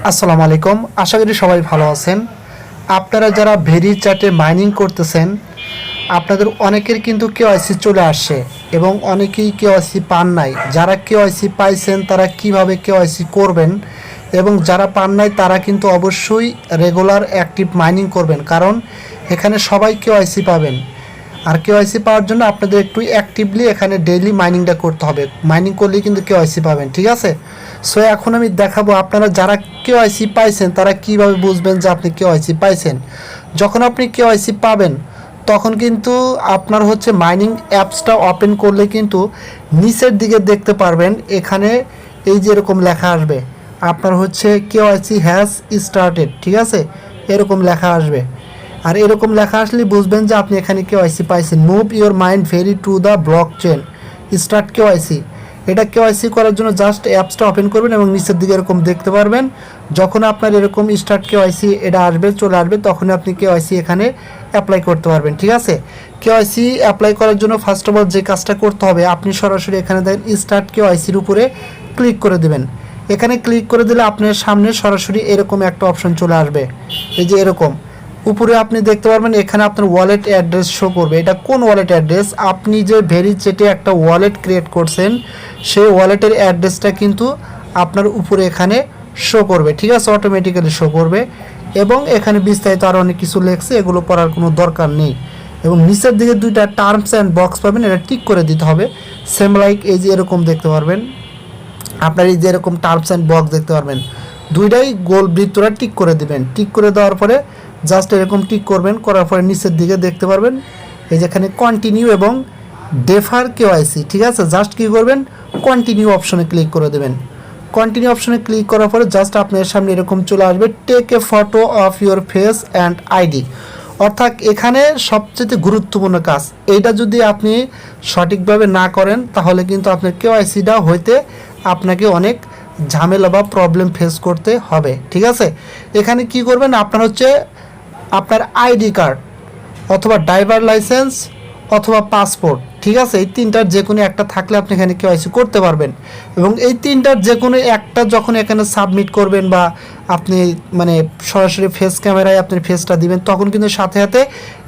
আসসালামু আলাইকুম। আশা করি সবাই ভালো আছেন। আপনারা যারা ভেরি চ্যাটে মাইনিং করতেছেন, আপনাদের অনেকের কিন্তু কেওয়াইসি চলে আসছে এবং অনেকেই কেওয়াইসি পান নাই। যারা কেওয়াইসি পাইছেন তারা কিভাবে কেওয়াইসি করবেন এবং যারা পান নাই তারা কিন্তু অবশ্যই রেগুলার অ্যাক্টিভ মাইনিং করবেন, কারণ এখানে সবাই কেওয়াইসি পাবেন। আর কেওয়াইসি পাওয়ার জন্য আপনাদের একটু অ্যাক্টিভলি এখানে ডেইলি মাইনিংটা করতে হবে। মাইনিং করলেই কিন্তু কেওয়াইসি পাবেন, ঠিক আছে? সো এখন আমি দেখাবো আপনারা যারা কেওয়াইসি পাইছেন তারা কিভাবে বুঝবেন যে আপনি কেওয়াইসি পাইছেন। যখন আপনি কেওয়াইসি পাবেন তখন কিন্তু আপনার হচ্ছে মাইনিং অ্যাপসটা ওপেন করলে কিন্তু নিচের দিকে দেখতে পারবেন, এখানে এই যে এরকম লেখা আসবে আপনার হচ্ছে কেওয়াইসি হ্যাজ স্টার্টেড, ঠিক আছে? এরকম লেখা আসবে। আর এরকম লেখা আসলে বুঝবেন যে আপনি এখানে কেওয়াইসি পাইছেন। Move your mind very to the block chain start KYC. এটা কেওয়াইসি করার জন্য জাস্ট অ্যাপসটা ওপেন করবেন এবং নিচের দিকে এরকম দেখতে পারবেন। যখন আপনার এরকম স্টার্ট কেওয়াইসি এটা আসবে, চলে আসবে, তখন আপনি কেওয়াইসি এখানে অ্যাপ্লাই করতে পারবেন, ঠিক আছে? কেওয়াইসি অ্যাপ্লাই করার জন্য ফার্স্ট অফ অল যে কাজটা করতে হবে, আপনি সরাসরি এখানে দেখেন স্টার্ট কেওয়াইসির উপরে ক্লিক করে দেবেন। এখানে ক্লিক করে দিলে আপনার সামনে সরাসরি এরকম একটা অপশন চলে আসবে। এই যে এরকম উপরে আপনি দেখতে পারবেন এখানে আপনার ওয়ালেট অ্যাড্রেস শো করবে। এটা কোন ওয়ালেট অ্যাড্রেস? আপনি যে ভেরি চ্যাটে একটা ওয়ালেট ক্রিয়েট করছেন সেই ওয়ালেটের অ্যাড্রেসটা কিন্তু আপনার উপরে এখানে শো করবে, ঠিক আছে? অটোমেটিক্যালি শো করবে। এবং এখানে বিস্তারিত আরও অনেক কিছু লেখছে, এগুলো পড়ার কোনো দরকার নেই। এবং নিচের দিকে দুইটা টার্মস অ্যান্ড বক্স পাবেন, এটা টিক করে দিতে হবে। সেম লাইক এই যে এরকম দেখতে পারবেন, আপনার এই যে এরকম টার্মস অ্যান্ড বক্স দেখতে পারবেন, দুইটাই গোল বৃত্তরা টিক করে দিবেন। টিক করে দেওয়ার পরে জাস্ট এরকম টিক করবেন, করার পরে নিচের দিকে দেখতে পারবেন এই যেখানে কন্টিনিউ এবং ডেফার কেওয়াইসি, ঠিক আছে? জাস্ট কী করবেন, কন্টিনিউ অপশনে ক্লিক করে দেবেন। কন্টিনিউ অপশনে ক্লিক করার পরে জাস্ট আপনার সামনে এরকম চলে আসবে take a photo of your face and ID. অর্থাৎ এখানে সবচেয়ে গুরুত্বপূর্ণ কাজ, এইটা যদি আপনি সঠিকভাবে না করেন তাহলে কিন্তু আপনার কেওয়াইসিটা হইতে আপনাকে অনেক ঝামেলা বা প্রবলেম ফেস করতে হবে, ঠিক আছে? এখানে কি করবেন, আপনার হচ্ছে আপনার আইডি কার্ড অথবা ড্রাইভার লাইসেন্স অথবা পাসপোর্ট, ঠিক আছে? এই তিনটার যে কোনো একটা থাকলে আপনি এখানে কেওয়াইসি করতে পারবেন। এবং এই তিনটার যে কোনো একটা যখন এখানে সাবমিট করবেন বা আপনি মানে সরাসরি ফেস ক্যামেরায় আপনি ফেসটা দিবেন, তখন কিন্তু সাথে সাথে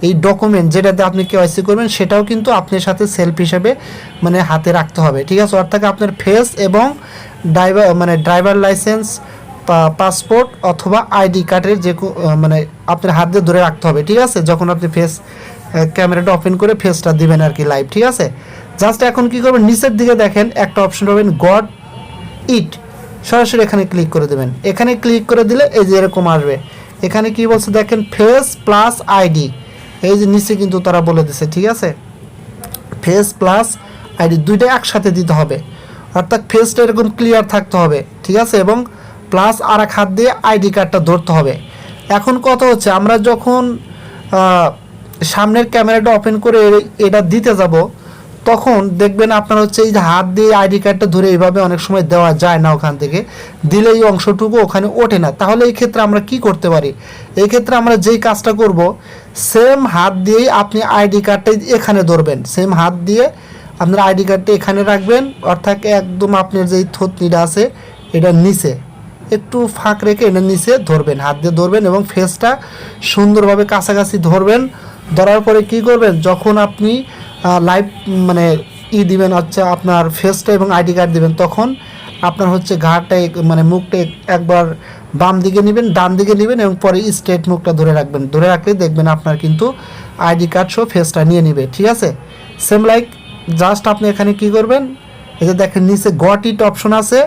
এই ডকুমেন্ট যেটাতে আপনি কেওয়াইসি করবেন সেটাও কিন্তু আপনার সাথে সেলফ হিসাবে মানে হাতে রাখতে হবে, ঠিক আছে? অর্থাৎ আপনার ফেস এবং ড্রাইভার লাইসেন্স, পাসপোর্ট অথবা আইডি কার্ডের যে মানে আপনার হাত দিয়ে ধরে রাখতে হবে, ঠিক আছে? যখন আপনি ফেস ক্যামেরাটা ওপেন করে ফেসটা দিবেন আর কি লাইভ, ঠিক আছে? জাস্ট এখন কি করবেন, নিচের দিকে দেখেন একটা অপশন পাবেন গট ইট, সরাসরি এখানে ক্লিক করে দেবেন। এখানে ক্লিক করে দিলে এই যে এরকম আসবে। এখানে কি বলছে দেখেন, ফেস প্লাস আইডি, এই যে নিচে কিন্তু তারা বলে দিছে, ঠিক আছে? ফেস প্লাস আইডি দুইটা একসাথে দিতে হবে, অর্থাৎ ফেসটা এরকম ক্লিয়ার থাকতে হবে, ঠিক আছে? এবং প্লাস আর এক হাত দিয়ে আইডি কার্ডটা ধরতে হবে। এখন কথা হচ্ছে, আমরা যখন সামনের ক্যামেরাটা ওপেন করে এটা দিতে যাব তখন দেখবেন আপনার হচ্ছে এই যে হাত দিয়ে আইডি কার্ডটা ধরে এইভাবে অনেক সময় দেওয়া যায় না, ওখান থেকে দিলে এই অংশটুকু ওখানে ওঠে না। তাহলে এই ক্ষেত্রে আমরা কি করতে পারি? এই ক্ষেত্রে আমরা যেই কাজটা করব, সেম হাত দিয়েই আপনি আইডি কার্ডটা এখানে ধরবেন, সেম হাত দিয়ে আপনার আইডি কার্ডটা এখানে রাখবেন, অর্থাৎ একদম আপনার যেই থতনিটা আছে এটা নিচে একটু ফাঁক রেখে এটা নিচে ধরবেন, হাত দিয়ে ধরবেন এবং ফেসটা সুন্দরভাবে কাছাকাছি ধরবেন। ধরার পরে কি করবেন, যখন আপনি লাইভ মানে দিবেন হচ্ছে আপনার ফেসটা এবং আইডি কার্ড দিবেন, তখন আপনার হচ্ছে ঘাড়টা মানে মুখটা একবার বাম দিকে নেবেন, ডান দিকে নেবেন এবং পরে স্ট্রেট মুখটা ধরে রাখবেন। ধরে রাখলে দেখবেন আপনার কিন্তু আইডি কার্ড সহ ফেসটা নিয়ে নেবে, ঠিক আছে? সেম লাইক জাস্ট আপনি এখানে কি করবেন, এই যে দেখেন নিচে গট ইট অপশন আছে,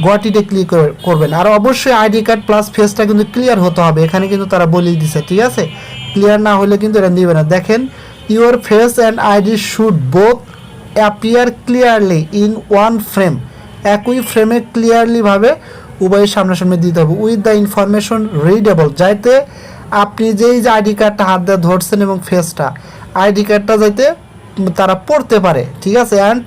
গট ইটে ক্লিক করবেন। আর অবশ্যই আইডি কার্ড প্লাস ফেসটা কিন্তু ক্লিয়ার হতে হবে, এখানে কিন্তু তারা বলেই দিছে, ঠিক আছে? ক্লিয়ার না হলে কিন্তু এটা নেবে না। দেখেন your face and ID should both appear clearly in one frame, একই ফ্রেমে ক্লিয়ারলিভাবে উভয়ের সামনাসামনি দিতে হবে। উইথ দ্য ইনফরমেশন রিডেবল, যাইতে আপনি যেই যে আইডি কার্ডটা হাত দিয়ে ধরছেন এবং ফেসটা আইডি কার্ডটা যাইতে তারা পড়তে পারে, ঠিক আছে? অ্যান্ড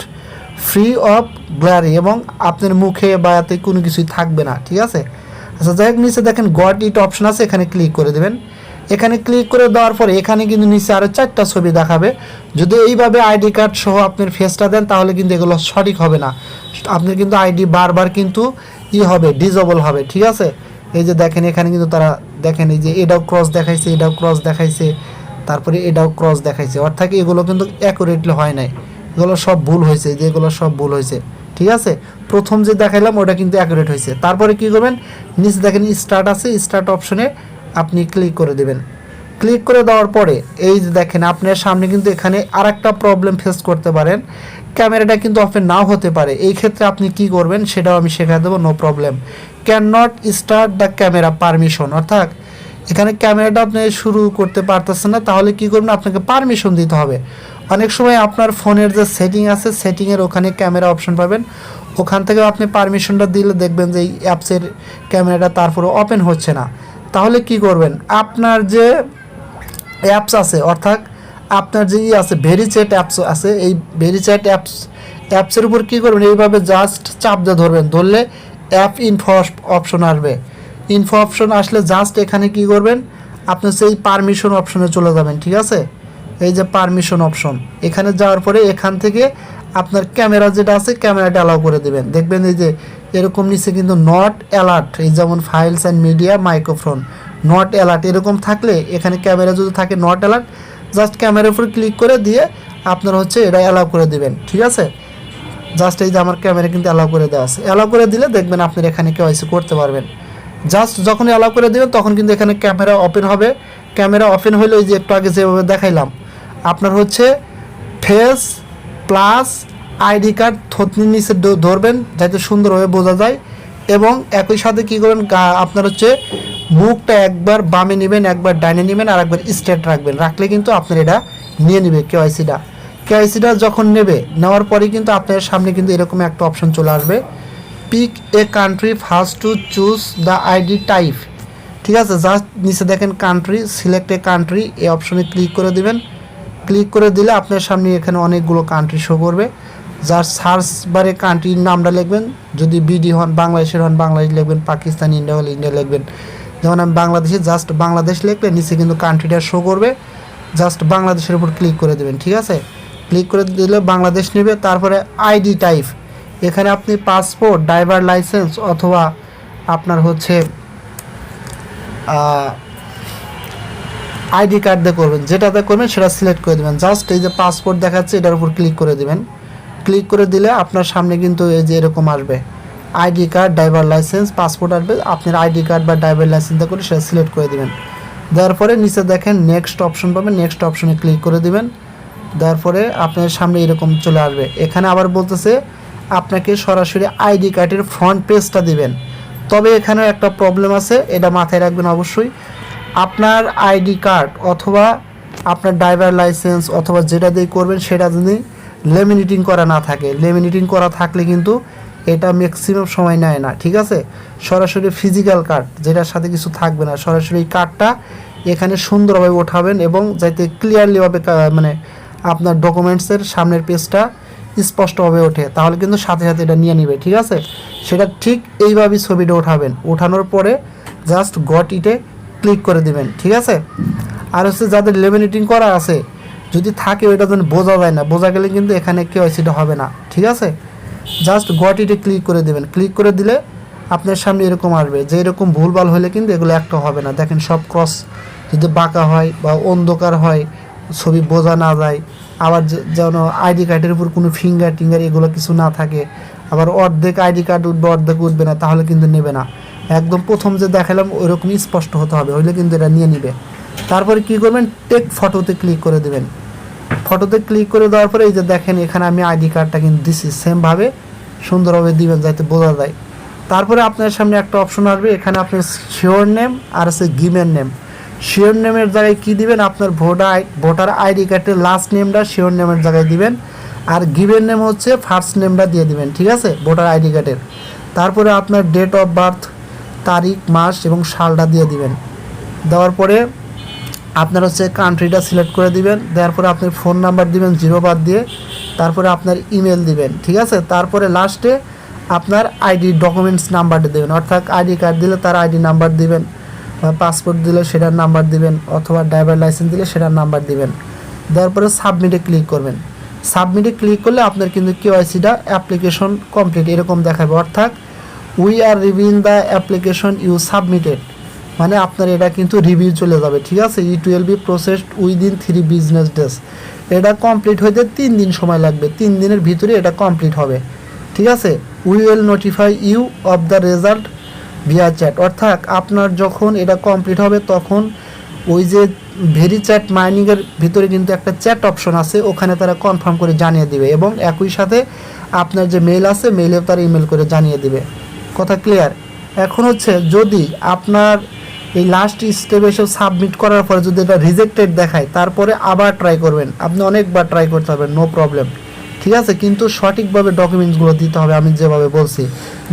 ফ্রি অফ গ্লারি, এবং আপনার মুখে বা এতে কোনো কিছুই থাকবে না, ঠিক আছে? আচ্ছা, যাই হোক নিচে দেখেন গট ইট অপশন আছে, এখানে ক্লিক করে দেবেন। এখানে ক্লিক করে দেওয়ার পরে এখানে কিন্তু নিচে আরও 4টা ছবি দেখাবে। যদি এইভাবে আইডি কার্ড সহ আপনার ফেসটা দেন তাহলে কিন্তু এগুলো সঠিক হবে না, আপনার কিন্তু আইডি বারবার কিন্তু হবে, ডিজেবল হবে, ঠিক আছে? এই যে দেখেন এখানে কিন্তু তারা দেখেন এই যে এটাও ক্রস দেখাইছে, এটাও ক্রস দেখাইছে, তারপরে এটাও ক্রস দেখাইছে, অর্থাৎ এগুলো কিন্তু অ্যাকুরেটলি হয় নাই, এগুলো সব ভুল হয়েছে, যে এগুলো সব ভুল হয়েছে। ঠিক আছে, প্রথম যে দেখাইলাম ওটা কিন্তু অ্যাকুরেট হয়েছে। তারপরে কি করবেন, নিচে দেখেন স্টার্ট আছে, স্টার্ট অপশনে আপনি ক্লিক করে দেবেন। ক্লিক করে দেওয়ার পরে এই যে দেখেন আপনার সামনে কিন্তু এখানে আরেকটা প্রবলেম ফেস করতে পারেন, ক্যামেরাটা কিন্তু ওপেন নাও হতে পারে। এই ক্ষেত্রে আপনি কি করবেন সেটাও আমি শেখাই দেবো, no problem. Can not start the camera permission, অর্থাৎ এখানে ক্যামেরাটা আপনি শুরু করতে পারতেছেন না, তাহলে কি করবেন, আপনাকে পারমিশন দিতে হবে। অনেক সময় আপনার ফোনের যে সেটিং আছে, সেটিংয়ের ওখানে ক্যামেরা অপশন পাবেন, ওখান থেকে আপনি পারমিশনটা দিলে দেখবেন যে এই অ্যাপসের ক্যামেরাটা তারপরে ওপেন হচ্ছে না। তাহলে কি করবেন, আপনার যে অ্যাপস আছে, অর্থাৎ আপনার যে আছে ভেরিচ্যাট অ্যাপস আছে, এই ভেরিচ্যাট অ্যাপসের উপর কী করবেন, এইভাবে জাস্ট চাপ দিয়ে ধরবেন, ধরলে অ্যাপ ইনফো অপশন আসবে। ইনফো অপশন আসলে জাস্ট এখানে কি করবেন, আপনি সেই পারমিশন অপশনে চলে যাবেন। ঠিক আছে, এই যে পারমিশন অপশন, এখানে যাওয়ার পরে এখান থেকে আপনার ক্যামেরা যেটা আছে ক্যামেরাটা অ্যালাউ করে দেবেন। দেখবেন এই যে এরকম নিচে কিন্তু নট অ্যালার্ট, এই যেমন files and media, microphone, not alert এরকম থাকলে এখানে ক্যামেরা যদি থাকে নট অ্যালার্ট, জাস্ট ক্যামেরার উপর ক্লিক করে দিয়ে আপনার হচ্ছে এটা অ্যালাউ করে দেবেন। ঠিক আছে, জাস্ট এই যে আমার ক্যামেরা কিন্তু অ্যালাউ করে দেওয়া আছে, অ্যালাউ করে দিলে দেখবেন আপনার এখানে কেওয়াইসি করতে পারবেন। জাস্ট যখন অ্যালাউ করে দেবেন তখন কিন্তু এখানে ক্যামেরা ওপেন হবে। ক্যামেরা ওপেন হলে ওই যে একটু আগে যেভাবে দেখাইলাম, আপনার হচ্ছে ফেস প্লাস আইডি কার্ড থতনির নিচে ধরবেন যাতে সুন্দরভাবে বোঝা যায়, এবং একই সাথে কী করবেন, আপনার হচ্ছে মুখটা একবার বামে নেবেন, একবার ডাইনে নেবেন, আর একবার স্ট্রেট রাখবেন, রাখলে কিন্তু আপনার এটা নিয়ে নেবে কেওয়াইসিটা। কেওয়াইসিটা যখন নেবে, নেওয়ার পরে কিন্তু আপনার সামনে কিন্তু এরকম একটা অপশন চলে আসবে, pick a country first to choose the ID type. ঠিক আছে, জাস্ট নিচে দেখেন কান্ট্রি, সিলেক্ট এ কান্ট্রি, এই অপশনে ক্লিক করে দিবেন। ক্লিক করে দিলে আপনার সামনে এখানে অনেকগুলো কান্ট্রি শো করবে, যার সার্চ বারে কান্ট্রির নামটা লিখবেন, যদি বিডি হন বাংলাদেশের হন বাংলাদেশ লিখবেন, পাকিস্তান ইন্ডিয়া হলে ইন্ডিয়া লিখবেন। যেমন আমি বাংলাদেশে জাস্ট বাংলাদেশ লিখলে নিচে কিন্তু কান্ট্রিটা শো করবে, জাস্ট বাংলাদেশের উপর ক্লিক করে দেবেন। ঠিক আছে, ক্লিক করে দিলে বাংলাদেশ নেবে। তারপরে আইডি টাইপ, এখানে আপনি পাসপোর্ট, ড্রাইভার লাইসেন্স অথবা আপনার হচ্ছে আইডি কার্ড দিয়ে করবেন, যেটাতে করবেন সেটা সিলেক্ট করে দেবেন। জাস্ট এই যে পাসপোর্ট দেখাচ্ছে এটার উপর ক্লিক করে দেবেন। ক্লিক করে দিলে আপনার সামনে কিন্তু এই যে এরকম আসবে, ID card, driver licence, passport আসবে, আপনার আইডি কার্ড বা ড্রাইভার লাইসেন্স দিয়ে করে সেটা সিলেক্ট করে দেবেন। দেওয়ার পরে নিচে দেখেন নেক্সট অপশন পাবেন, নেক্সট অপশনে ক্লিক করে দেবেন। দেওয়ার পরে আপনার সামনে এরকম চলে আসবে। এখানে আবার বলতেছে আপনাকে সরাসরি আইডি কার্ডের ফ্রন্ট পেজটা দিবেন, তবে এখানেও একটা প্রবলেম আছে, এটা মাথায় রাখবেন অবশ্যই। আপনার আইডি কার্ড অথবা আপনার ড্রাইভার লাইসেন্স অথবা যেটা দিয়ে করবেন সেটা যদি লেমিনেটিং করা না থাকে, লেমিনেটিং করা থাকলে কিন্তু এটা ম্যাক্সিমাম সময় নেয় না। ঠিক আছে, সরাসরি ফিজিক্যাল কার্ড যেটার সাথে কিছু থাকবে না, সরাসরি এই কার্ডটা এখানে সুন্দরভাবে ওঠাবেন এবং যাতে ক্লিয়ারলিভাবে মানে আপনার ডকুমেন্টসের সামনের পেজটা স্পষ্টভাবে ওঠে, তাহলে কিন্তু সাথে সাথে এটা নিয়ে নেবে। ঠিক আছে, সেটা ঠিক এইভাবেই ছবিটা ওঠাবেন। ওঠানোর পরে জাস্ট গট ইটে ক্লিক করে দিবেন। ঠিক আছে, আর হচ্ছে যাদের লেমিনেটিং করা আছে যদি থাকে ওইটা যেন বোঝা যায় না, বোঝা গেলে কিন্তু এখানে কেওয়াইসিটা হবে না। ঠিক আছে, জাস্ট গট ইটে ক্লিক করে দেবেন। ক্লিক করে দিলে আপনার সামনে এরকম আসবে, যে এরকম ভুলভাল হলে কিন্তু এগুলো একটা হবে না। দেখেন সব ক্রস যদি বাঁকা হয় বা অন্ধকার হয়, ছবি বোঝা না যায়, আবার যেন আইডি কার্ডের উপর কোনো ফিঙ্গার টিঙ্গার এগুলো কিছু না থাকে, আবার অর্ধেক আইডি কার্ড উঠবে অর্ধেক উঠবে না, তাহলে কিন্তু নেবে না। একদম প্রথম যে দেখালাম ওইরকমই স্পষ্ট হতে হবে, হইলে কিন্তু এটা নিয়ে নিবে। তারপরে কী করবেন, টেক ফটোতে ক্লিক করে দেবেন। ফটোতে ক্লিক করে দেওয়ার পরে এই যে দেখেন এখানে আমি আইডি কার্ডটা কিন্তু দিছি, সেমভাবে সুন্দরভাবে দিবেন যাতে বোঝা যায়। তারপরে আপনার সামনে একটা অপশন আসবে, এখানে আপনার শিওর নেম আর আছে গিভেন নেম। শিওর নেমের জায়গায় কী দিবেন, আপনার ভোটার আইডি কার্ডের লাস্ট নেমটা শিওর নেমের জায়গায় দিবেন, আর গিভেন নেম হচ্ছে ফার্স্ট নেমটা দিয়ে দিবেন। ঠিক আছে, ভোটার আইডি কার্ডের। তারপরে আপনার ডেট অফ বার্থ, তারিখ, মাস এবং সালটা দিয়ে দিবেন। দেওয়ার পরে আপনার হচ্ছে কান্ট্রিটা সিলেক্ট করে দিবেন। দেওয়ার পরে আপনি ফোন নাম্বার দিবেন 0 বাদ দিয়ে, তারপরে আপনার ইমেল দিবেন। ঠিক আছে, তারপরে লাস্টে আপনার আইডি ডকুমেন্টস নাম্বারটা দেবেন, অর্থাৎ আইডি কার্ড দিলে তার আইডি নাম্বার দিবেন, বা পাসপোর্ট দিলে সেটার নাম্বার দিবেন, অথবা ড্রাইভার লাইসেন্স দিলে সেটার নাম্বার দিবেন। দেওয়ার পরে সাবমিটে ক্লিক করবেন। সাবমিটে ক্লিক করলে আপনার কিন্তু কেওয়াইসিটা অ্যাপ্লিকেশন কমপ্লিট এরকম দেখাবে, অর্থাৎ we are reviewing the application you submitted, মানে আপনার এটা কিন্তু রিভিউ চলে যাবে, ঠিক আছে। It will be processed within 3 business days, এটা কমপ্লিট হইতে 3 দিন সময় লাগবে, 3 দিনের ভিতরে এটা কমপ্লিট হবে, ঠিক আছে। We will notify you of the result via chat, অর্থাৎ আপনার যখন এটা কমপ্লিট হবে তখন ওই যে ভেরি চ্যাট মাইনিংয়ের ভিতরে কিন্তু একটা চ্যাট অপশন আছে, ওখানে তারা কনফার্ম করে জানিয়ে দিবে এবং একই সাথে আপনার যে মেইল আছে মেইলেও তারা ইমেল করে জানিয়ে দিবে। কথা ক্লিয়ার? এখন হচ্ছে যদি আপনার এই লাস্ট স্টেপে এসে সাবমিট করার পরে যদি এটা রিজেক্টেড দেখায়, তারপরে আবার ট্রাই করবেন, আপনি অনেকবার ট্রাই করতে হবে, নো প্রবলেম, ঠিক আছে। কিন্তু সঠিকভাবে ডকুমেন্টসগুলো দিতে হবে, আমি যেভাবে বলছি,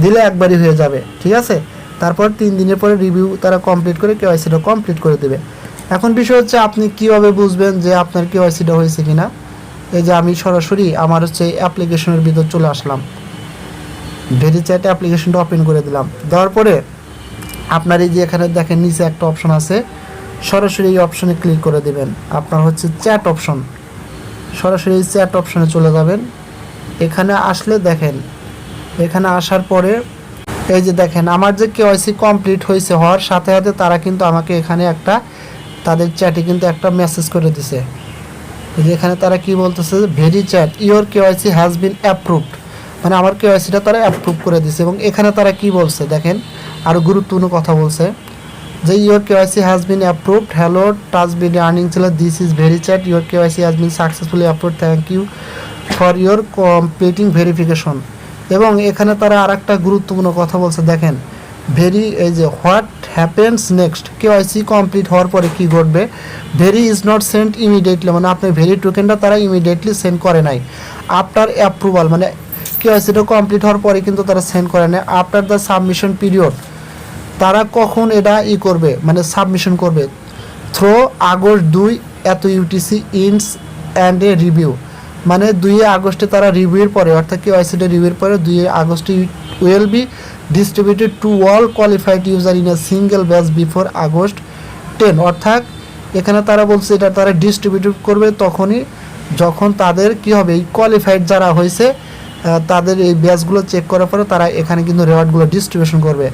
দিলে একবারই হয়ে যাবে, ঠিক আছে। তারপর 3 দিনের পরে রিভিউ তারা কমপ্লিট করে কেওয়াইসিটা কমপ্লিট করে দেবে। এখন বিষয় হচ্ছে আপনি কীভাবে বুঝবেন যে আপনার কেওয়াইসিটা হয়েছে কি না। এই যে আমি সরাসরি আমার হচ্ছে অ্যাপ্লিকেশনের ভিতর চলে আসলাম, ভেরি চ্যাট অ্যাপ্লিকেশনটা ওপেন করে দিলাম, দেওয়ার পরে আপনার এই যে এখানে দেখেন নিচে একটা অপশন আছে, সরাসরি এই অপশনে ক্লিক করে দেবেন, আপনার হচ্ছে চ্যাট অপশন, সরাসরি এই চ্যাট অপশনে চলে যাবেন। এখানে আসলে দেখেন, এখানে আসার পরে এই যে দেখেন আমার যে কেওয়াইসি কমপ্লিট হয়েছে, হওয়ার সাথে সাথে তারা কিন্তু আমাকে এখানে একটা তাদের চ্যাটে কিন্তু একটা মেসেজ করে দিছে। এখানে তারা কি বলতেছে, very chat your KYC has been approved, মানে আমার কেওয়াইসিটা তারা অ্যাপ্রুভ করে দিছে। এবং এখানে তারা কি বলছে দেখেন, আরও গুরুত্বপূর্ণ কথা বলছে যে your KYC has been approved, hello touch been earning ছিল, this is very chat, your KYC has been successfully approved, thank you for your completing verification. এবং এখানে তারা আর একটা গুরুত্বপূর্ণ কথা বলছে দেখেন, ভেরি এই যে what happens next, KYC complete হওয়ার পরে কী ঘটবে, very is not send immediately, মানে আপনার ভেরি টোকেনটা তারা ইমিডিয়েটলি সেন্ড করে নাই, আফটার অ্যাপ্রুভাল, মানে কেওয়াইসিটা কমপ্লিট হওয়ার পরে কিন্তু তারা সেন্ড করে নাই, আফটার দ্য সাবমিশন পিরিয়ড, তারা কখন এটা করবে মানে সাবমিশন করবে, থ্রো আগস্ট 2 এত UTC ins and a review, মানে 2 আগস্টে তারা রিভিউর পরে, অর্থাৎ কেওয়াইসিটা রিভিউর পরে 2 আগস্টে will be distributed to all qualified user in a single batch before August 10, অর্থাৎ এখানে তারা বলছে এটা তারা ডিস্ট্রিবিউট করবে তখনই যখন তাদের কি হবে, এই কোয়ালিফাইড যারা হয়েছে তাদের এই ব্যাচগুলো চেক করার পরে তারা এখানে কিন্তু রেওয়ার্ডগুলো ডিস্ট্রিবিউশন করবে।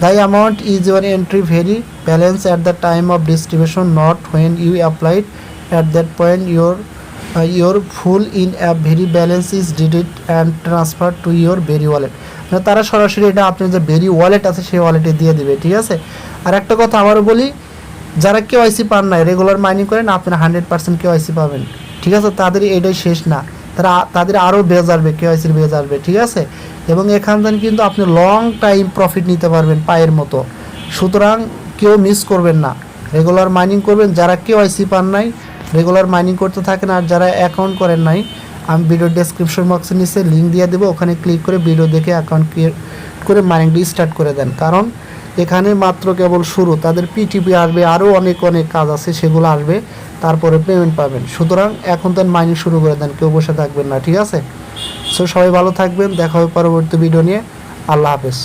The amount is your entry very balance at the time of distribution, not when you applied, at that point your full in app very balance is ডিডিট and transfer to your very wallet, মানে তারা সরাসরি এটা আপনার যে very wallet আছে সেই ওয়ালেটে দিয়ে দিবে, ঠিক আছে। আর একটা কথা আবারও বলি, যারা কেওয়াইসি পান নাই, রেগুলার মাইনিং করেন, আপনারা 100% কেওয়াইসি পাবেন, ঠিক আছে। তাদের এটাই শেষ না, তাদের আরও বেজ আসবে, কেওয়াইসির বেজ আসবে, ঠিক আছে। এবং এখান থেকে কিন্তু আপনি লং টাইম প্রফিট নিতে পারবেন পায়ের মতো। সুতরাং কেউ মিস করবেন না, রেগুলার মাইনিং করবেন। যারা কেওয়াইসি পান নাই রেগুলার মাইনিং করতে থাকেন, আর যারা অ্যাকাউন্ট করেন নাই, আমি ভিডিও ডেসক্রিপশন বক্সের নিচে লিঙ্ক দিয়ে দেবো, ওখানে ক্লিক করে ভিডিও দেখে অ্যাকাউন্ট ক্রিয়েট করে মাইনিংটি স্টার্ট করে দেন। কারণ এখানে মাত্র কেবল শুরু, তাদের পিটিপি আসবে, আরও অনেক অনেক কাজ আছে, সেগুলো আসবে, তারপরে পেমেন্ট পাবেন। সুতরাং এখন তো মাইনিং শুরু করে দেন, কেউ বসে থাকবেন না, ঠিক আছে। সো সবাই ভালো থাকবেন, দেখা হবে পরবর্তী ভিডিও নিয়ে। আল্লাহ হাফেজ।